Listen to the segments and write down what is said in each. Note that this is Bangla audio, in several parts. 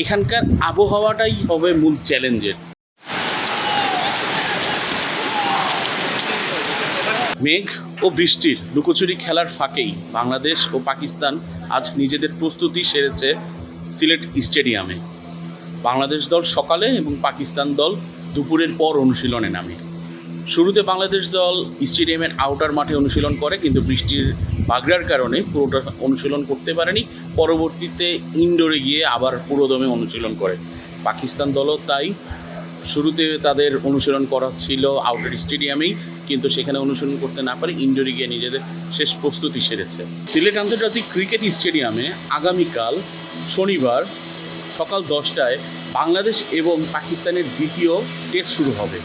এখানকার আবহাওয়াটাই হবে মূল চ্যালেঞ্জের। মেঘ ও বৃষ্টির লুকোচুরি খেলার ফাঁকেই বাংলাদেশ ও পাকিস্তান আজ নিজেদের প্রস্তুতি সেরেছে সিলেট স্টেডিয়ামে। বাংলাদেশ দল সকালে এবং পাকিস্তান দল দুপুরের পর অনুশীলনে নামে। শুরুতে বাংলাদেশ দল স্টেডিয়ামের আউটার মাঠে অনুশীলন করে, কিন্তু বৃষ্টির বাগড়ার কারণে পুরোটা অনুশীলন করতে পারেনি। পরবর্তীতে ইনডোরে গিয়ে আবার পুরোদমে অনুশীলন করে। পাকিস্তান দলও তাই শুরুতে তাদের অনুশীলন করা ছিল আউটার স্টেডিয়ামেই, কিন্তু সেখানে অনুশীলন করতে না পারে ইনডোরে গিয়ে নিজেদের শেষ প্রস্তুতি সেরেছে। সিলেট আন্তর্জাতিক ক্রিকেট স্টেডিয়ামে আগামীকাল শনিবার সকাল 10টায় বাংলাদেশ এবং পাকিস্তানের দ্বিতীয় টেস্ট শুরু হবে।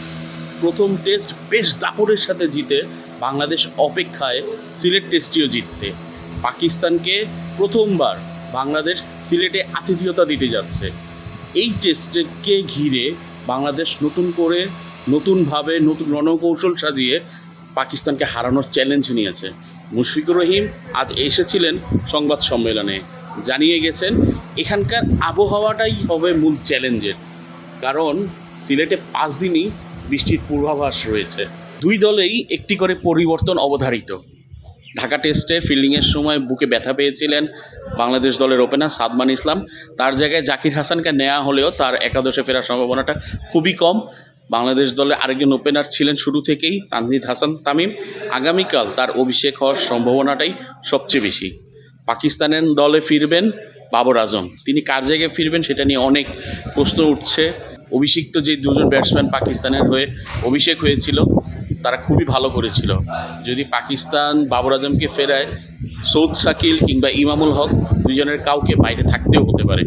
প্রথম টেস্ট বেশ দাপটের সাথে জিতে বাংলাদেশ অপেক্ষায় সিলেট টেস্টটিও জিততে। পাকিস্তানকে প্রথমবার বাংলাদেশ সিলেটে আতিথেয়তা দিতে যাচ্ছে। এই টেস্টকে ঘিরে বাংলাদেশ নতুনভাবে নতুন রণকৌশল সাজিয়ে পাকিস্তানকে হারানোর চ্যালেঞ্জ নিয়েছে। মুশফিকুর রহিম আজ এসেছিলেন সংবাদ সম্মেলনে, জানিয়ে গেছেন এখানকার আবহাওয়াটাই হবে মূল চ্যালেঞ্জের, কারণ সিলেটে 5 দিনই বৃষ্টির পূর্বাভাস রয়েছে। দুই দলেই একটি করে পরিবর্তন অবধারিত। ঢাকা টেস্টে ফিল্ডিংয়ের সময় বুকে ব্যথা পেয়েছিলেন বাংলাদেশ দলের ওপেনার সাদমান ইসলাম। তার জায়গায় জাকির হাসানকে নেওয়া হলেও তার একাদশে ফেরার সম্ভাবনাটা খুবই কম। বাংলাদেশ দলে আরেকজন ওপেনার ছিলেন শুরু থেকেই, তানজিদ হাসান তামিম। আগামীকাল তার অভিষেক হওয়ার সম্ভাবনাটাই সবচেয়ে বেশি। পাকিস্তানের দলে ফিরবেন বাবর আজম। তিনি কার জায়গায় ফিরবেন সেটা নিয়ে অনেক প্রশ্ন উঠছে। অভিষিক্ত যে দুজন ব্যাটসম্যান পাকিস্তানের হয়ে অভিষেক হয়েছিল তারা খুবই ভালো করেছিল। যদি পাকিস্তান বাবর আজমকে ফেরায়, সৌদ শাকিল কিংবা ইমামুল হক দুজনের কাউকে বাইরে থাকতেও হতে পারে।